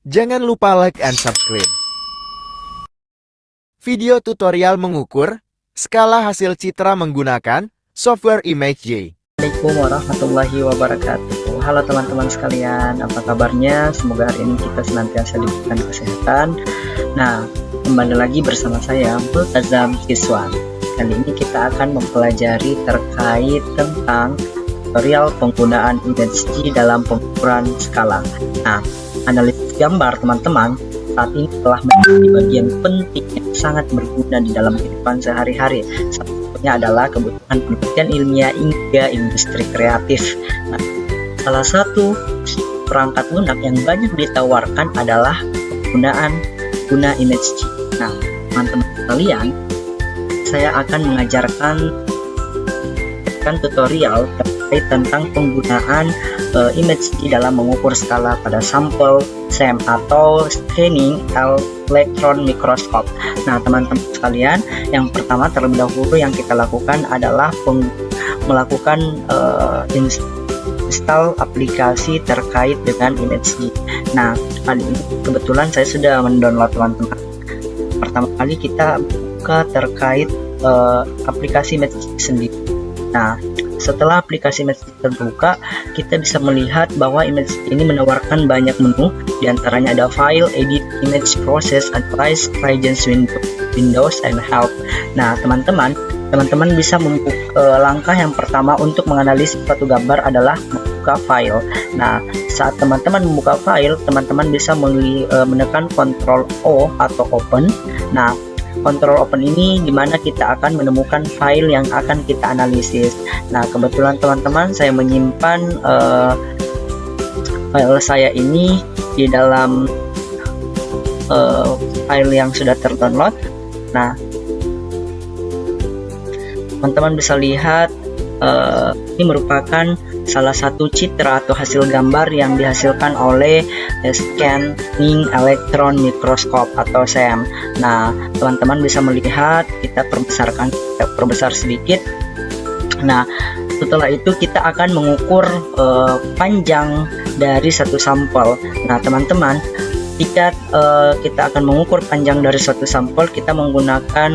Jangan lupa like and subscribe. Video tutorial mengukur skala hasil citra menggunakan software ImageJ. Assalamualaikum warahmatullahi wabarakatuh. Halo teman-teman sekalian, apa kabarnya? Semoga hari ini kita senantiasa diberikan kesehatan. Nah, kembali lagi bersama saya Multazam Kiswan. Kali ini kita akan mempelajari terkait tentang tutorial penggunaan ImageJ dalam pengukuran skala. Nah, analisis gambar teman-teman saat ini telah menjadi bagian penting yang sangat berguna di dalam kehidupan sehari-hari. Salah satunya adalah kebutuhan penelitian ilmiah hingga industri kreatif. Nah, salah satu perangkat lunak yang banyak ditawarkan adalah penggunaan guna ImageJ. Nah, teman-teman sekalian, saya akan mengajarkan tutorial terkait tentang penggunaan ImageJ dalam mengukur skala pada sampel SEM atau Scanning Electron Microscope. Nah, teman-teman sekalian, yang pertama terlebih dahulu yang kita lakukan adalah melakukan install aplikasi terkait dengan ImageJ. Nah, kali ini kebetulan saya sudah mendownload teman-teman. Pertama kali kita buka terkait aplikasi ImageJ sendiri. Nah, setelah aplikasi ImageJ terbuka, kita bisa melihat bahwa ImageJ ini menawarkan banyak menu. Di antaranya ada File, Edit, Image, Process, Advice, Regions, Windows, and Help. Nah, teman-teman bisa membuka langkah yang pertama untuk menganalisis suatu gambar adalah membuka file. Nah, saat teman-teman membuka file, teman-teman bisa menekan Ctrl O atau Open. Nah, Ctrl Open ini dimana kita akan menemukan file yang akan kita analisis. Nah, kebetulan teman-teman saya menyimpan file saya ini di dalam file yang sudah terdownload. Nah, teman-teman bisa lihat ini merupakan salah satu citra atau hasil gambar yang dihasilkan oleh Scanning Electron Microscope atau SEM. Nah, teman-teman bisa melihat, kita perbesar sedikit. Nah, setelah itu kita akan mengukur panjang dari satu sampel. Nah, teman-teman, jika kita akan mengukur panjang dari suatu sampel, kita menggunakan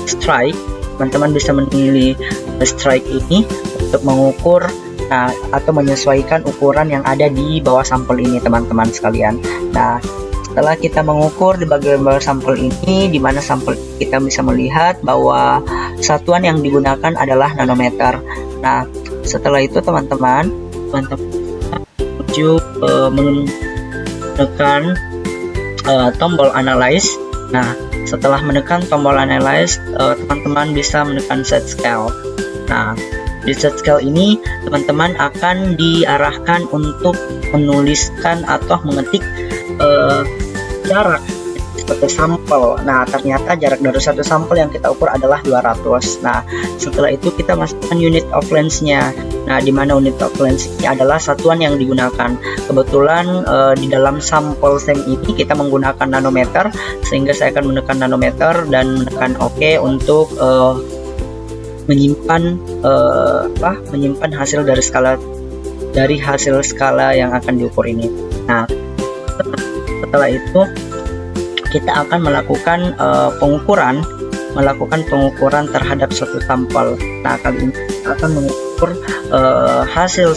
strike. Teman-teman bisa memilih strike ini untuk mengukur atau menyesuaikan ukuran yang ada di bawah sampel ini, teman-teman sekalian. Nah, setelah kita mengukur di bagian bawah sampel ini, di mana sampel kita bisa melihat bahwa satuan yang digunakan adalah nanometer. Nah, setelah itu teman-teman menuju menekan tombol analyze. Nah, setelah menekan tombol analyze, teman-teman bisa menekan set scale. Nah, di set scale ini teman-teman akan diarahkan untuk menuliskan atau mengetik jarak satu sampel. Nah, ternyata jarak dari satu sampel yang kita ukur adalah 200. Nah, setelah itu kita masukkan unit of length-nya. Nah, di mana unit of length ini adalah satuan yang digunakan. Kebetulan di dalam sampel SEM ini kita menggunakan nanometer, sehingga saya akan menekan nanometer dan menekan OK untuk menyimpan hasil dari hasil skala yang akan diukur ini. Nah, setelah itu kita akan melakukan pengukuran terhadap suatu sampel. Nah, kali ini kita akan mengukur hasil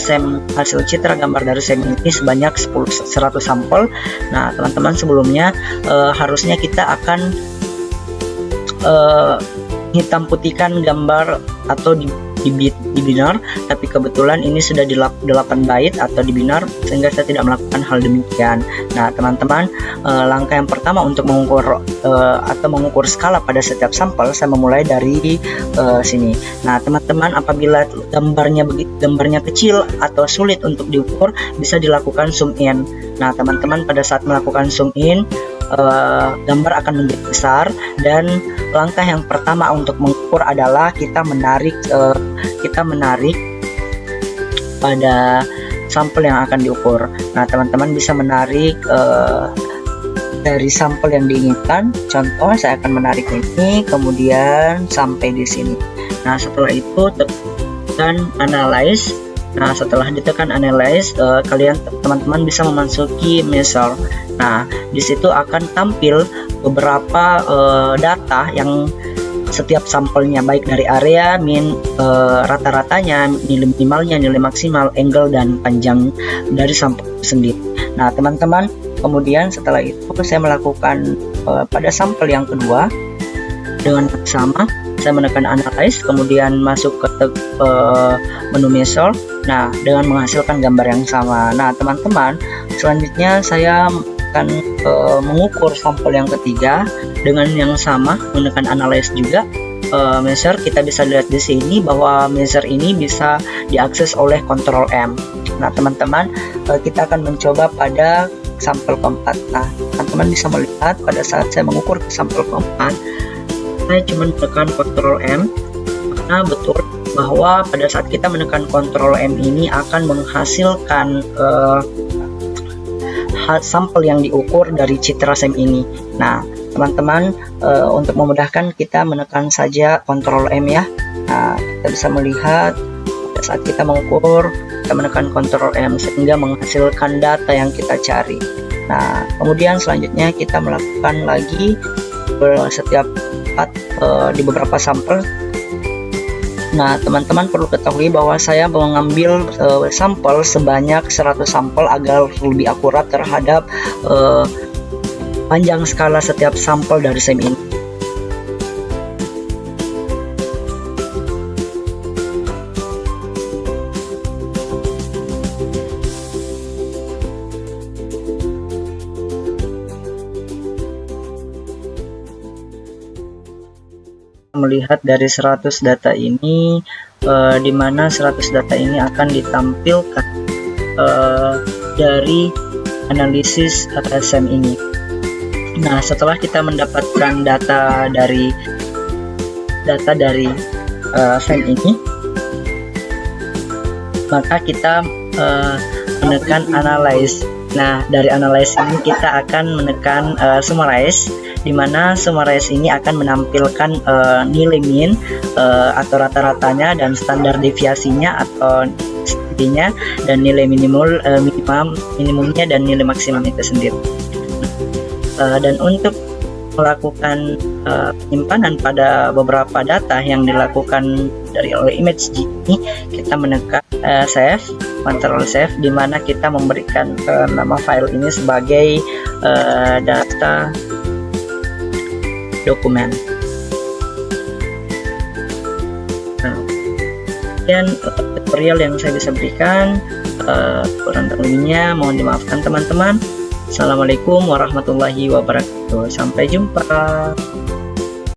citra gambar dari SEM ini sebanyak 100 sampel. Nah, teman-teman, sebelumnya harusnya kita akan hitam putihkan gambar atau di binar, tapi kebetulan ini sudah di 8 byte atau di binar, sehingga saya tidak melakukan hal demikian. Nah, teman-teman, langkah yang pertama untuk mengukur skala pada setiap sampel, saya memulai dari sini. Nah, teman-teman, apabila gambarnya kecil atau sulit untuk diukur, bisa dilakukan zoom in. Nah, teman-teman, pada saat melakukan zoom in, gambar akan menjadi besar, dan langkah yang pertama untuk mengukur adalah kita menarik pada sampel yang akan diukur. Nah, teman-teman bisa menarik dari sampel yang diinginkan. Contoh, saya akan menarik ini, kemudian sampai di sini. Nah, setelah itu tekan analyze. Nah, setelah ditekan analyze, teman-teman bisa memasuki measure. Nah, di situ akan tampil beberapa data yang setiap sampelnya, baik dari area, rata-ratanya, nilai minimalnya, nilai maksimal, angle, dan panjang dari sampel sendiri. Nah, teman-teman, kemudian setelah itu saya melakukan pada sampel yang kedua dengan sama. Saya menekan analyze, kemudian masuk ke menu measure. Nah, dengan menghasilkan gambar yang sama. Nah, teman-teman, selanjutnya saya akan mengukur sampel yang ketiga dengan yang sama, menekan analyze juga. Measure, kita bisa lihat di sini bahwa measure ini bisa diakses oleh Ctrl M. Nah, teman-teman, kita akan mencoba pada sampel keempat. Nah, teman-teman bisa melihat pada saat saya mengukur ke sampel keempat, saya cuma menekan Ctrl M, karena betul bahwa pada saat kita menekan Ctrl M ini akan menghasilkan sampel yang diukur dari citra SEM ini. Nah, teman-teman, untuk memudahkan kita menekan saja Ctrl M ya. Nah, kita bisa melihat pada saat kita mengukur, kita menekan Ctrl M sehingga menghasilkan data yang kita cari. Nah, kemudian selanjutnya kita melakukan lagi setiap di beberapa sampel. Nah, teman-teman perlu ketahui bahwa saya mengambil sampel sebanyak 100 sampel agar lebih akurat terhadap panjang skala setiap sampel dari SEM ini. Melihat dari 100 data ini, di mana 100 data ini akan ditampilkan dari analisis SEM ini. Nah, setelah kita mendapatkan data dari SEM ini, maka kita menekan analyze. Nah, dari analyze ini kita akan menekan summarize, di mana summarize ini akan menampilkan nilai min atau rata-ratanya dan standar deviasinya atau intinya, dan nilai minimumnya dan nilai maksimum itu sendiri. Dan untuk melakukan penyimpanan pada beberapa data yang dilakukan oleh ImageG ini, kita menekan save, Ctrl save, di mana kita memberikan nama file ini sebagai data dokumen. Nah, dan tutorial yang saya bisa berikan, kurang lebihnya mohon dimaafkan teman-teman. Assalamualaikum warahmatullahi wabarakatuh. Sampai jumpa.